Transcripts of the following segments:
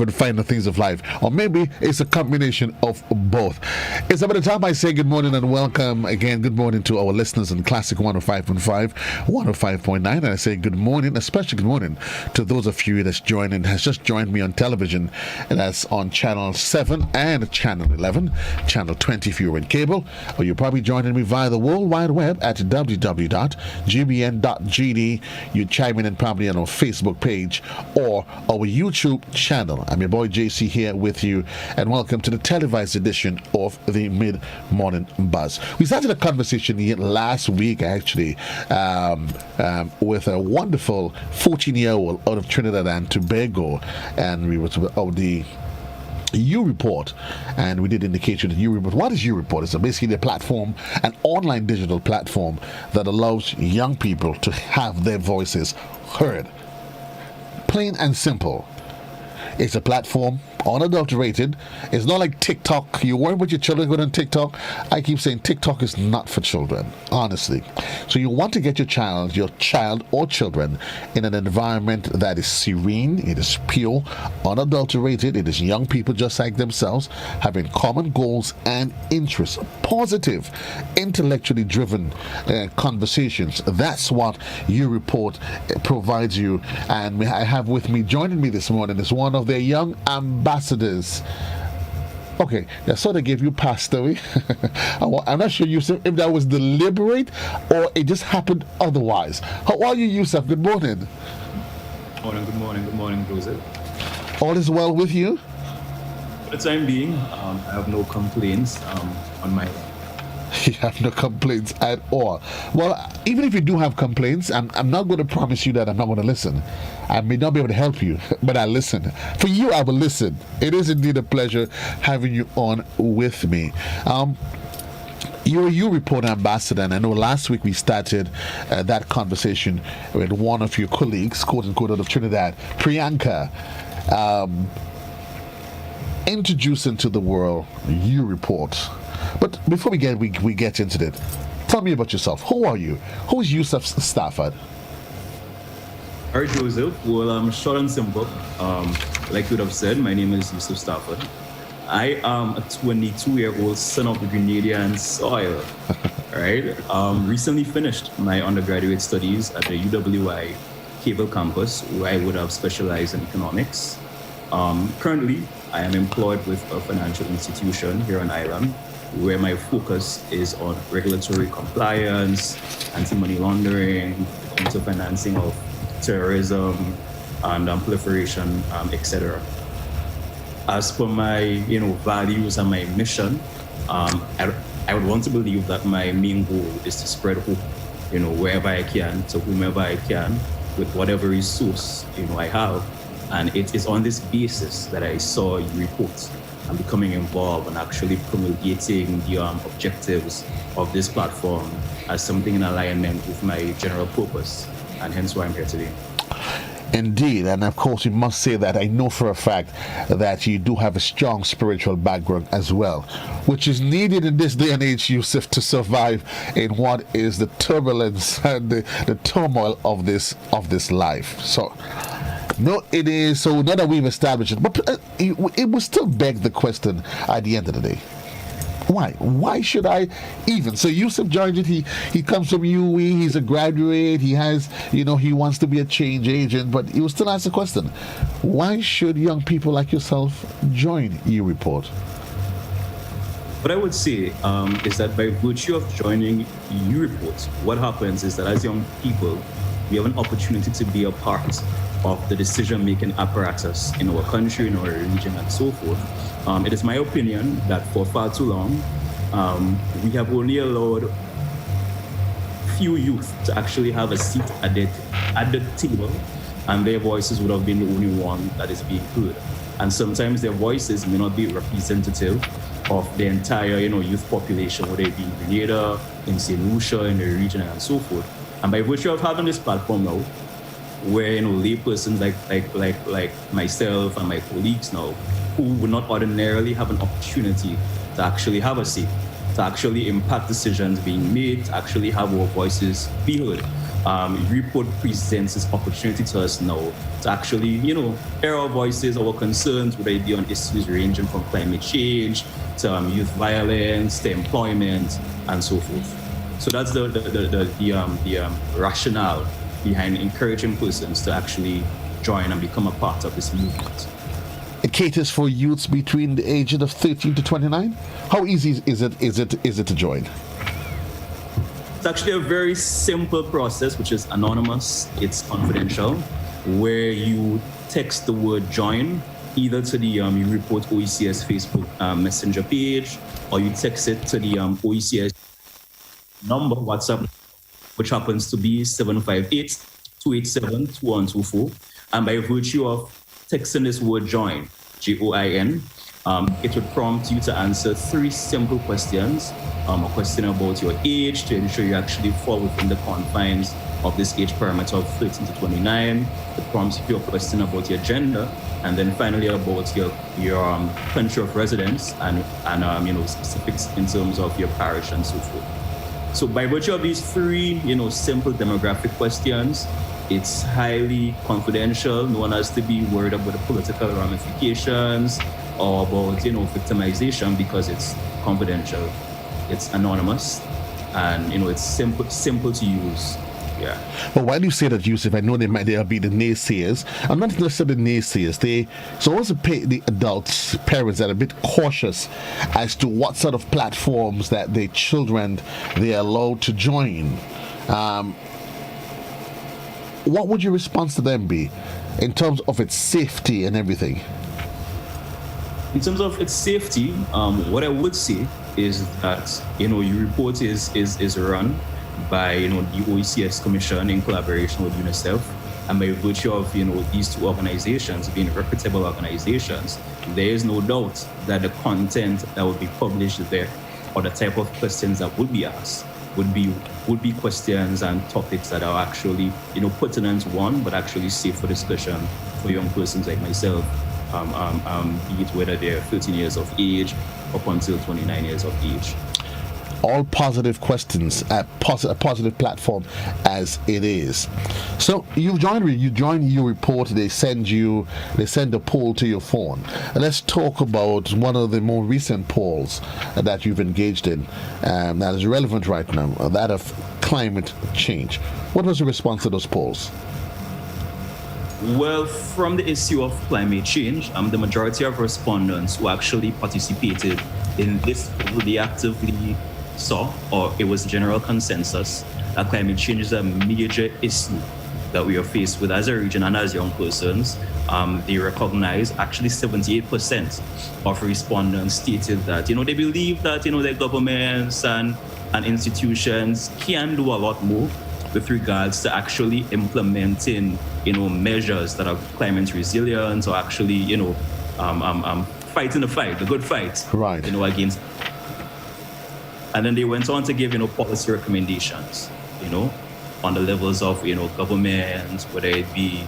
and finer things of life. Or maybe it's a combination of both. It's about the time I say good morning and welcome again. Good morning to our listeners in Classic 105.5, 105.9. And I say good morning, especially good morning to those of you that's just joined me on television. And that's on Channel 7 and Channel 11, Channel 20 if you're in cable. Or you're probably joining me via the World Wide Web at www.gbn.gd. You chime in and probably on our Facebook page or our YouTube channel. I'm your boy JC here with you, and welcome to the televised edition of the Mid-Morning Buzz. We started a conversation last week, actually, with a wonderful 14-year-old out of Trinidad and Tobago, and we were about the U Report, and we did indicate you the U Report. What is U Report? It's basically a platform, an online digital platform that allows young people to have their voices heard. Plain and simple. It's a platform, unadulterated. It's not like TikTok. You worry about your children going on TikTok. I keep saying TikTok is not for children, honestly. So you want to get your child or children in an environment that is serene, it is pure, unadulterated. It is young people just like themselves, having common goals and interests, positive, intellectually driven conversations. That's what U Report provides you. And I have with me, joining me this morning, is one of their young ambassadors. Okay, so they gave you passed away. I'm not sure, Yusuf, if that was deliberate or it just happened otherwise. How are you, Yusuf? Good morning. Good morning, Joseph. All is well with you? For the time being, I have no complaints on my end. You have no complaints at all. Well, even if you do have complaints, I'm not going to promise you that I'm not going to listen. I may not be able to help you, but I listen. For you, I will listen. It is indeed a pleasure having you on with me. You're a U Report ambassador, and I know last week we started that conversation with one of your colleagues, quote unquote, out of Trinidad, Priyanka. Introducing to the world U Report. But before we get into that, tell me about yourself. Who are you? Who is Yusuf Stafford? All right, Joseph. Well, short and simple. Like you would have said, my name is Yusuf Stafford. I am a 22-year-old son of the Grenadian soil. Right. Recently finished my undergraduate studies at the UWI Cable Campus, where I would have specialized in economics. Currently, I am employed with a financial institution here on Ireland, where my focus is on regulatory compliance, anti-money laundering, counter-financing of terrorism and proliferation, etc. As per my values and my mission, I would want to believe that my main goal is to spread hope, wherever I can, to whomever I can, with whatever resource I have. And it is on this basis that I saw you report and becoming involved and actually promulgating the objectives of this platform as something in alignment with my general purpose, and hence why I'm here today. Indeed, and of course, you must say that I know for a fact that you do have a strong spiritual background as well, which is needed in this day and age, Yusuf, to survive in what is the turbulence and the turmoil of this life. So. No, it is. So now that we've established it, but it will still beg the question at the end of the day. Why? Why should I even? So Yusuf joined it. He comes from UE. He's a graduate. He has, he wants to be a change agent. But he will still ask the question: why should young people like yourself join U Report? What I would say is that by virtue of joining U Report, what happens is that as young people, we have an opportunity to be a part of the decision-making apparatus in our country, in our region, and so forth. It is my opinion that for far too long, we have only allowed few youth to actually have a seat at the table, and their voices would have been the only one that is being heard. And sometimes their voices may not be representative of the entire, youth population, whether it be in Grenada, in St. Lucia, in the region, and so forth. And by virtue of having this platform now, where laypersons like myself and my colleagues now, who would not ordinarily have an opportunity to actually have a say, to actually impact decisions being made, to actually have our voices be heard, report presents this opportunity to us now to actually, air our voices, our concerns, whether it be on issues ranging from climate change to youth violence, to employment, and so forth. So that's the rationale behind encouraging persons to actually join and become a part of this movement. It caters for youths between the ages of 13 to 29. How easy is it to join? It's actually a very simple process, which is anonymous. It's confidential, where you text the word join either to the you report OECS Facebook messenger page, or you text it to the OECS number WhatsApp, which happens to be 758-287-2124. And by virtue of texting this word join, JOIN, it would prompt you to answer 3 simple questions. A question about your age to ensure you actually fall within the confines of this age parameter of 13 to 29. It prompts you a question about your gender, and then finally about your country of residence and specifics in terms of your parish and so forth. So by virtue of these 3 simple demographic questions, it's highly confidential. No one has to be worried about the political ramifications or about victimization, because it's confidential, it's anonymous, and it's simple to use. Yeah. But why do you say that, Yusuf? I know there'll be the naysayers. I'm not necessarily naysayers. So also the adults, parents, that are a bit cautious as to what sort of platforms that their children they're allowed to join. What would your response to them be in terms of its safety and everything? In terms of its safety, what I would say is that your report is run by the OECS Commission in collaboration with UNICEF, and by virtue of these 2 organizations being reputable organizations, there is no doubt that the content that would be published there, or the type of questions that would be asked, would be questions and topics that are actually pertinent one, but actually safe for discussion for young persons like myself, be it whether they're 13 years of age up until 29 years of age. All positive questions, a positive platform as it is. So you join your report. They send a poll to your phone. And let's talk about one of the more recent polls that you've engaged in that is relevant right now, that of climate change. What was the response to those polls? Well, from the issue of climate change, the majority of respondents who actually participated in this poll, they actively saw, or it was general consensus, that climate change is a major issue that we are faced with as a region and as young persons. They recognize, actually 78% of respondents stated that, they believe that, their governments and institutions can do a lot more with regards to actually implementing, measures that are climate resilient, or actually, fighting the fight, the good fight, right, against. And then they went on to give, policy recommendations, on the levels of, government, whether it be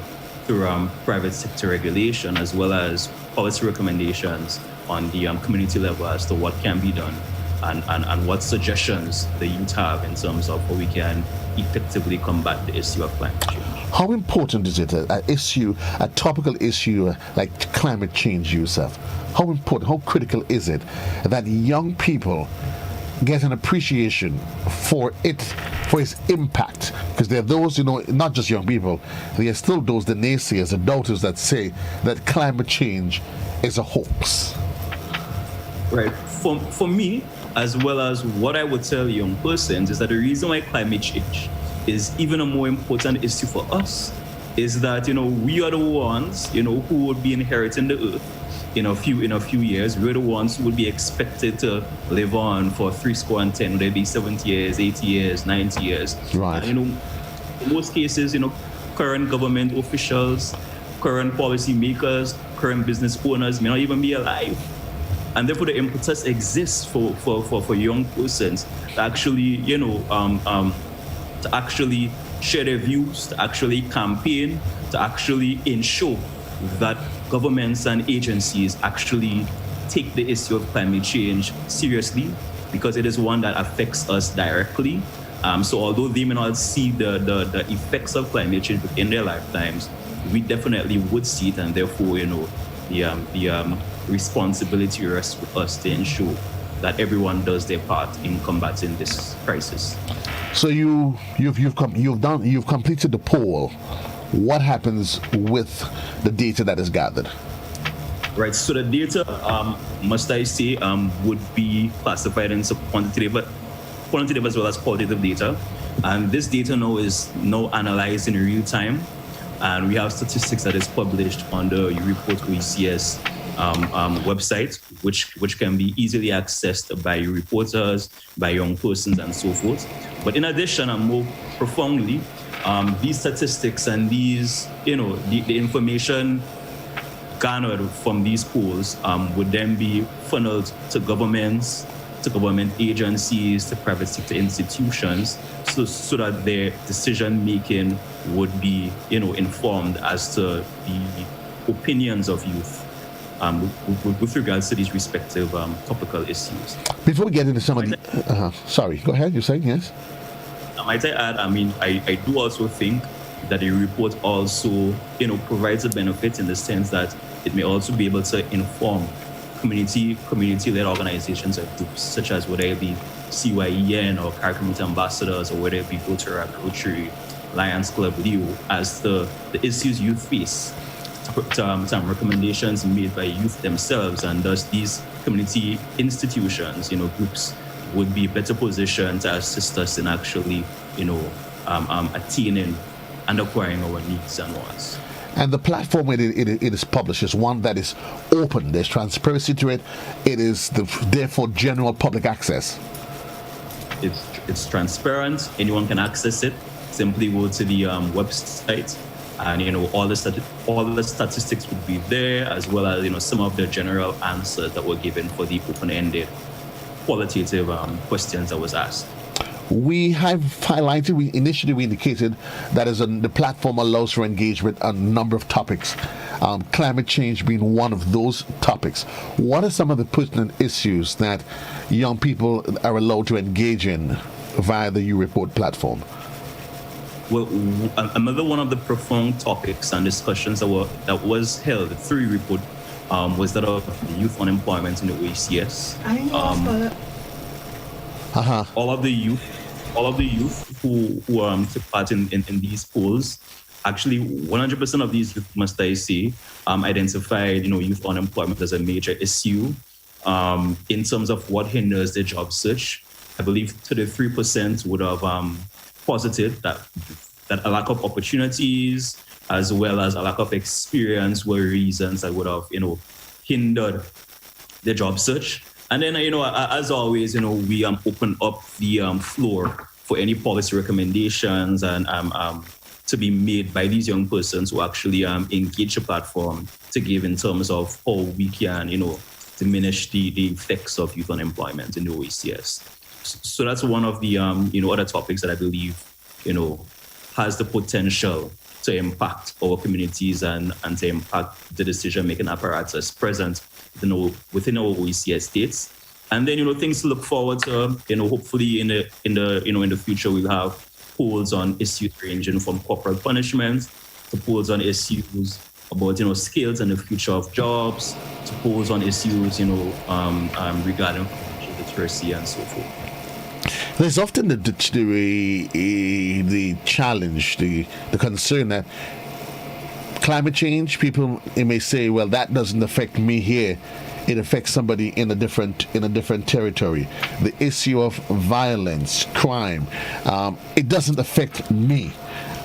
through private sector regulation, as well as policy recommendations on the community level as to what can be done and what suggestions the youth have in terms of how we can effectively combat the issue of climate change. How important is it, a topical issue like climate change, Yusuf? How important, how critical is it that young people get an appreciation for its impact? Because there are those, not just young people, there are still those, the naysayers, the doubters that say that climate change is a hoax. Right. For me, as well as what I would tell young persons, is that the reason why climate change is even a more important issue for us is that, we are the ones, who would be inheriting the earth in a few years. We're the ones who would be expected to live on for 10, would they be 70 years, 80 years, 90 years. Right. And, in most cases, current government officials, current policy makers, current business owners may not even be alive. And therefore the impetus exists for young persons to actually, to actually share their views, to actually campaign, to actually ensure that governments and agencies actually take the issue of climate change seriously, because it is one that affects us directly So although they may not see the effects of climate change within their lifetimes, we definitely would see it, and therefore, the responsibility rests with us to ensure that everyone does their part in combating this crisis. So you've completed the poll. What happens with the data that is gathered? Right. So the data, must I say, would be classified into quantitative as well as qualitative data. And this data now is analyzed in real time. And we have statistics that is published on the Report OECS website, which can be easily accessed by reporters, by young persons, and so forth. But in addition, and more profoundly, these statistics and these, the information garnered from these polls would then be funneled to governments, to government agencies, to private sector institutions, so that their decision making would be, informed as to the opinions of youth with regards to these respective topical issues. Before we get into some of the, sorry, go ahead. You're saying yes. Might I add? I do also think that the report also, provides a benefit in the sense that it may also be able to inform community-led organizations or groups, such as whether it be CYEN or Car Community Ambassadors, or whether it be Rotary, Lions Club, Leo, as the issues youth face, to recommendations made by youth themselves, and thus these community institutions, groups, would be better positioned to assist us in actually, attaining and acquiring our needs and wants. And the platform it is published is one that is open. There's transparency to it. It is therefore general public access. It's transparent. Anyone can access it. Simply go to the website, and all the statistics would be there, as well as some of the general answers that were given for the open-ended qualitative questions that was asked. We have highlighted, we indicated that the platform allows for engagement on a number of topics, climate change being one of those topics. What are some of the pertinent issues that young people are allowed to engage in via the U-Report platform? Well, another one of the profound topics and discussions that was held through U-Report was that of youth unemployment in the OECS. All of the youth who took part in these polls, actually 100% of these youth, must I say, identified youth unemployment as a major issue in terms of what hinders the job search. I believe 33% would have posited that a lack of opportunities as well as a lack of experience were reasons that would have hindered the job search. And then, as always, we open up the floor for any policy recommendations and to be made by these young persons who actually engage the platform to give in terms of how we can, diminish the effects of youth unemployment in the OECS. So that's one of the, other topics that I believe, has the potential to impact our communities and to impact the decision-making apparatus present within our OECS states. And then, things to look forward to, hopefully in the future, we'll have polls on issues ranging from corporal punishment to polls on issues about, skills and the future of jobs, to polls on issues, regarding financial literacy and so forth. There's often the challenge, the concern that climate change, people may say, well, that doesn't affect me here. It affects somebody in a different territory. The issue of violence, crime, it doesn't affect me,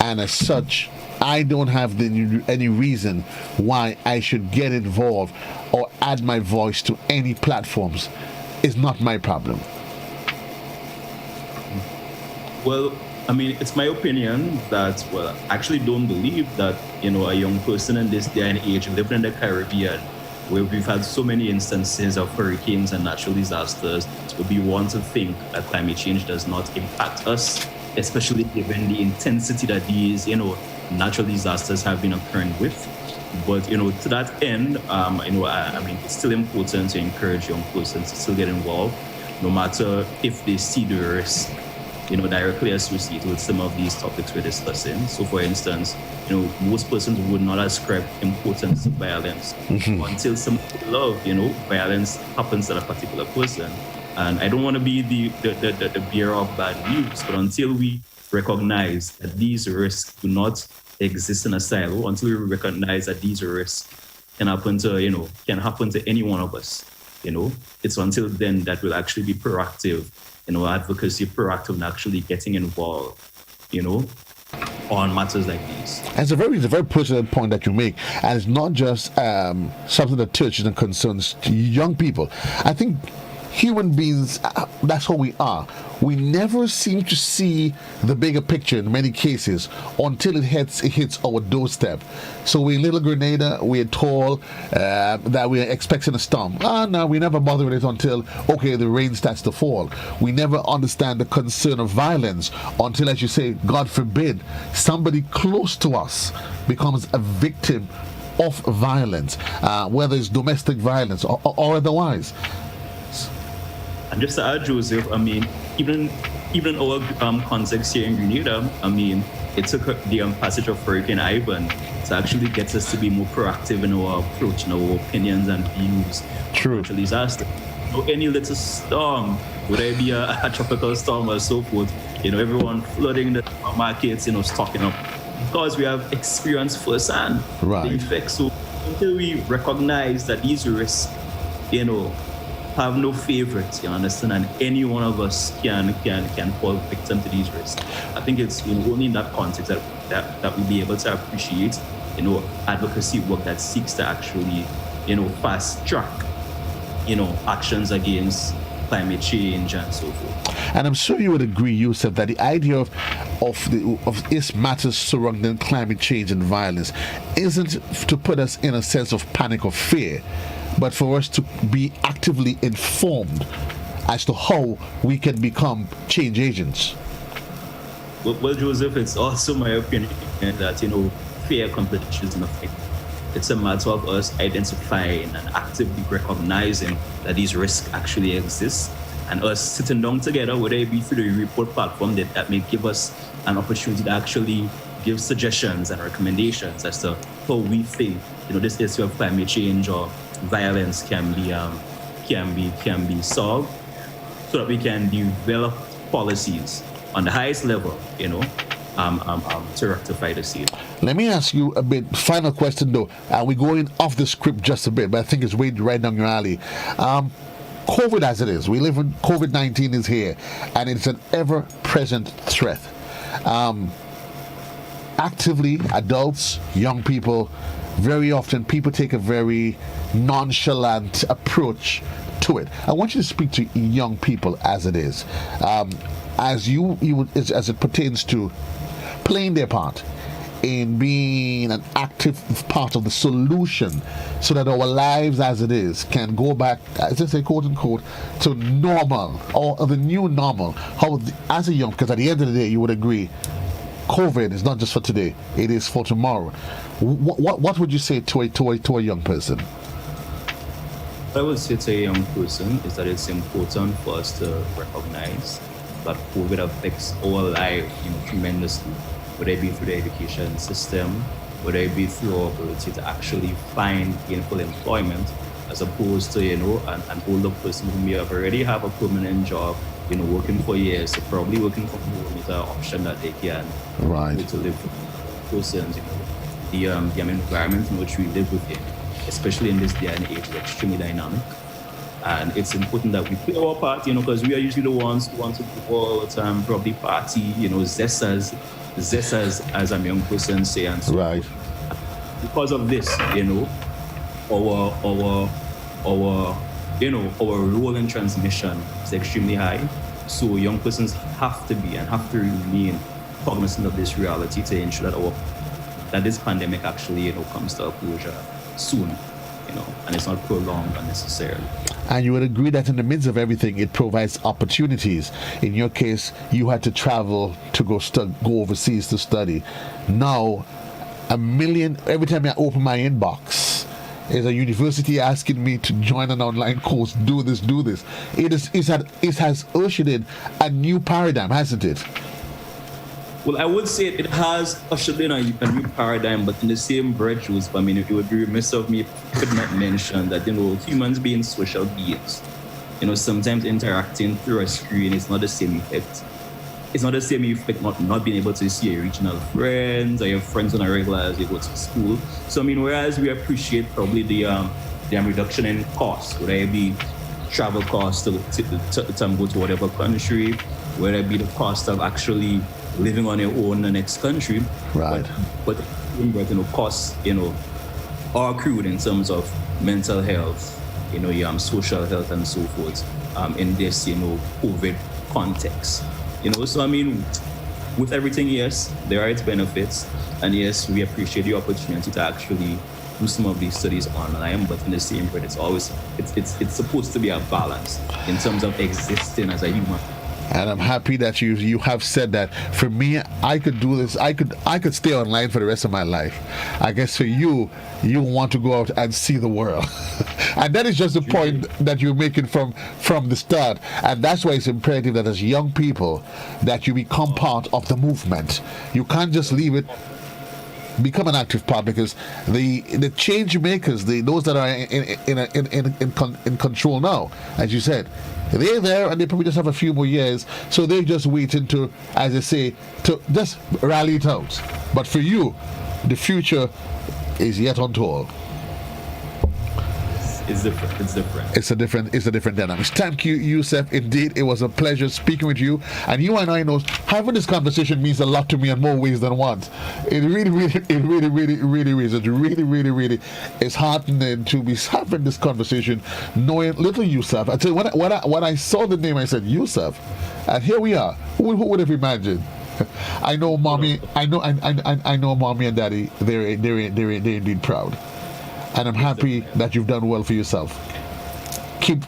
and as such, I don't have any reason why I should get involved or add my voice to any platforms. It's not my problem. Well, it's my opinion that, I actually don't believe that, a young person in this day and age living in the Caribbean, where we've had so many instances of hurricanes and natural disasters, would be one to think that climate change does not impact us, especially given the intensity that these, natural disasters have been occurring with. But, to that end, it's still important to encourage young persons to still get involved, no matter if they see the risk directly associated with some of these topics we're discussing. So, for instance, most persons would not ascribe importance to violence until some love, violence happens to a particular person. And I don't want to be the bearer of bad news, but until we recognize that these risks do not exist in a silo, until we recognize that these risks can happen to any one of us, it's until then that we'll actually be proactive, advocacy, proactive in actually getting involved, on matters like these. And it's a very pertinent point that you make, and it's not just something that touches and concerns young people. I think human beings, that's how we are. We never seem to see the bigger picture in many cases until it hits our doorstep. So we're little Grenada, we're told that we're expecting a storm. No, we never bother with it until, okay, the rain starts to fall. We never understand the concern of violence until, as you say, God forbid, somebody close to us becomes a victim of violence, whether it's domestic violence or otherwise. And just to add, Joseph, even our context here in Grenada, it took the passage of Hurricane Ivan to actually get us to be more proactive in our approach, in our opinions and views. True. To disaster. Any little storm, whether it be a tropical storm or so forth, everyone flooding the markets, stocking up, because we have experienced firsthand the effects. So until we recognize that these risks, have no favorites, you understand, and any one of us can fall victim to these risks. I think it's only in that context that we'll be able to appreciate, advocacy work that seeks to actually, fast track, actions against climate change and so forth. And I'm sure you would agree, Yusuf, that the idea of this matters surrounding climate change and violence isn't to put us in a sense of panic or fear, but for us to be actively informed as to how we can become change agents. Well, Joseph, it's also my opinion that, fear accomplishes nothing. It's a matter of us identifying and actively recognizing that these risks actually exist, and us sitting down together, whether it be through the report platform that may give us an opportunity to actually give suggestions and recommendations as to how we think, this issue of climate change or violence can be solved, so that we can develop policies on the highest level, to rectify the same. Let me ask you a bit, final question though. We're going off the script just a bit, but I think it's right down your alley. COVID as it is, we live in COVID-19 is here, and it's an ever-present threat. Actively, adults, young people, very often people take a very nonchalant approach to it. I want you to speak to young people as it is, as it pertains to playing their part in being an active part of the solution, so that our lives as it is can go back, as I say, quote unquote, to normal, or the new normal. As a young, because at the end of the day, you would agree, COVID is not just for today; it is for tomorrow. What would you say to a young person? What I would say to a young person is that it's important for us to recognize that COVID affects our life, tremendously. Whether it be through the education system, whether it be through our ability to actually find gainful employment, as opposed to an older person who may already have a permanent job, working for years, so probably working from home is an option that they can to live with. Persons, the environment in which we live within, especially in this day and age, is extremely dynamic. And it's important that we play our part, because we are usually the ones who want to go out and probably party, zest as a young person say, and so right. Because of this, our role in transmission is extremely high. So young persons have to remain cognizant of this reality to ensure that this pandemic actually, comes to a closure soon, and it's not prolonged unnecessarily. And you would agree that in the midst of everything, it provides opportunities. In your case, you had to travel to go overseas to study. Now, every time I open my inbox, Is a university asking me to join an online course, do this. It has ushered in a new paradigm, hasn't it? Well, I would say it has ushered in a new paradigm, but in the same breath, Joseph, I mean, it would be remiss of me if I could not mention that, humans being social beings, sometimes interacting through a screen is not the same effect. It's not the same effect not being able to see your regional friends or your friends on a regular as you go to school. So, I mean, whereas we appreciate probably the reduction in costs, whether it be travel costs to go to whatever country, whether it be the cost of actually living on your own in the next country. Right. But costs, are accrued in terms of mental health, social health and so forth, in this, COVID context. So I mean, with everything, yes, there are its benefits, and yes, we appreciate the opportunity to actually do some of these studies online. But in the same breath, it's supposed to be a balance in terms of existing as a human. And I'm happy that you have said that. For me, I could do this. I could stay online for the rest of my life. I guess for you want to go out and see the world. And that is just the point that you're making from the start. And that's why it's imperative that as young people that you become part of the movement. You can't just leave it. Become an active part, because the change makers, those that are in control now, as you said, they're there and they probably just have a few more years, so they're just waiting to, as they say, to just rally it out. But for you, the future is yet untold. It's different. It's a different dynamics. Thank you, Yusuf. Indeed, it was a pleasure speaking with you. And you and I know having this conversation means a lot to me in more ways than one. It really is. It really is heartening to be having this conversation, knowing little Yusuf. I tell you, when I saw the name, I said Yusuf, and here we are. Who would have imagined? I know, mommy. I know, mommy and daddy. They're indeed proud. And I'm happy that you've done well for yourself. Keep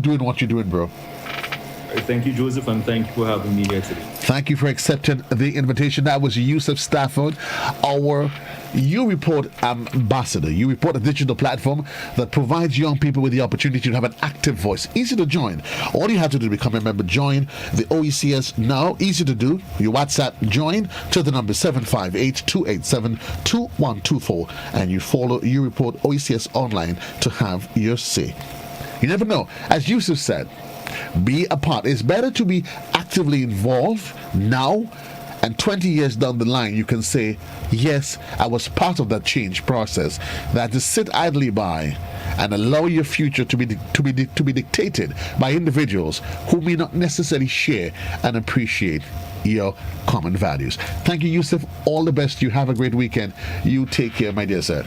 doing what you're doing, bro. Thank you, Joseph, and thank you for having me here today. Thank you for accepting the invitation. That was Yusuf Stafford, our You Report ambassador. You Report, a digital platform that provides young people with the opportunity to have an active voice. Easy to join. All you have to do to become a member, join the OECS now. Easy to do. You WhatsApp join to the number 758-287-2124, and you follow You Report OECS online to have your say. You never know. As Yusuf said, be a part. It's better to be actively involved now, and 20 years down the line you can say, yes, I was part of that change process, than to sit idly by and allow your future to be dictated by individuals who may not necessarily share and appreciate your common values. Thank you, Yusuf. All the best. You have a great weekend. You take care, my dear sir.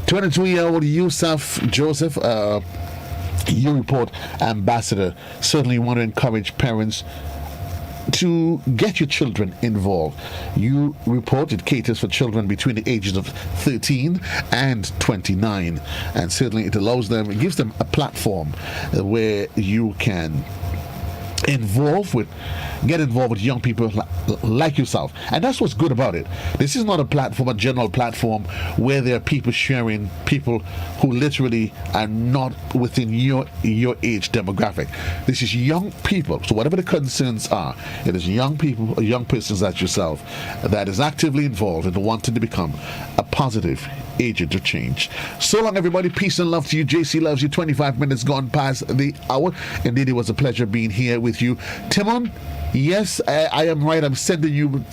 22-year-old Yusuf Joseph, You Report ambassador. Certainly want to encourage parents to get your children involved. You Report, it caters for children between the ages of 13 and 29, and certainly it gives them a platform where you can get involved with young people like yourself. And that's what's good about it. This is not a general platform where there are people who literally are not within your age demographic. This is young people. So whatever the concerns are, it is young people, or young persons like yourself, that is actively involved and wanting to become a positive agent of change. So long, everybody. Peace and love to you. JC loves you. 25 minutes gone past the hour. Indeed, it was a pleasure being here with you. Timon, yes, I am right. I'm sending you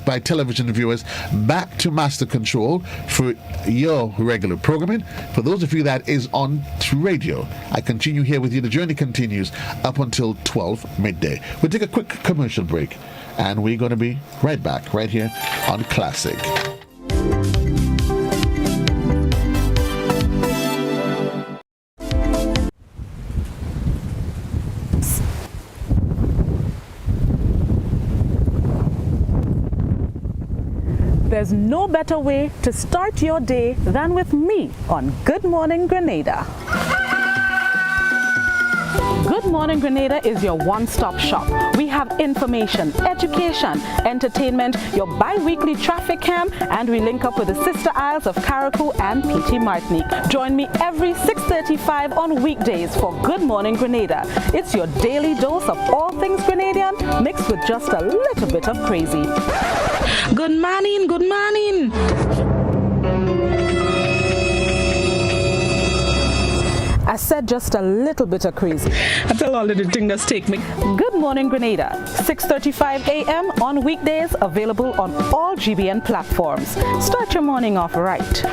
by television viewers back to Master Control for your regular programming. For those of you that is on radio, I continue here with you. The journey continues up until 12 midday. We'll take a quick commercial break, and we're going to be right back right here on Classic. There's no better way to start your day than with me on Good Morning Grenada. Good Morning Grenada is your one-stop shop. We have information, education, entertainment, your bi-weekly traffic cam, and we link up with the sister isles of Carriacou and PT Martinique. Join me every 6:35 on weekdays for Good Morning Grenada. It's your daily dose of all things Grenadian, mixed with just a little bit of crazy. Good morning, good morning. I said just a little bit of crazy. I tell all of the thing that's take me. Good Morning Grenada, 6:35 a.m. on weekdays, available on all GBN platforms. Start your morning off right.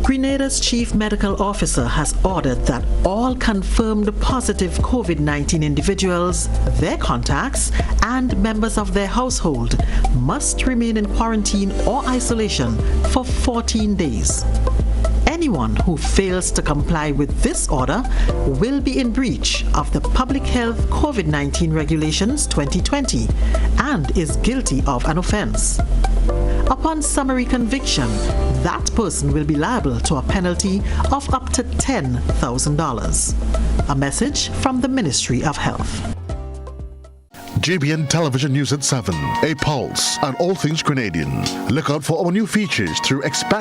Grenada's Chief Medical Officer has ordered that all confirmed positive COVID-19 individuals, their contacts, and members of their household must remain in quarantine or isolation for 14 days. Anyone who fails to comply with this order will be in breach of the Public Health COVID-19 Regulations 2020 and is guilty of an offense. Upon summary conviction, that person will be liable to a penalty of up to $10,000. A message from the Ministry of Health. JBN Television News at 7, a pulse on all things Grenadian. Look out for our new features through expanded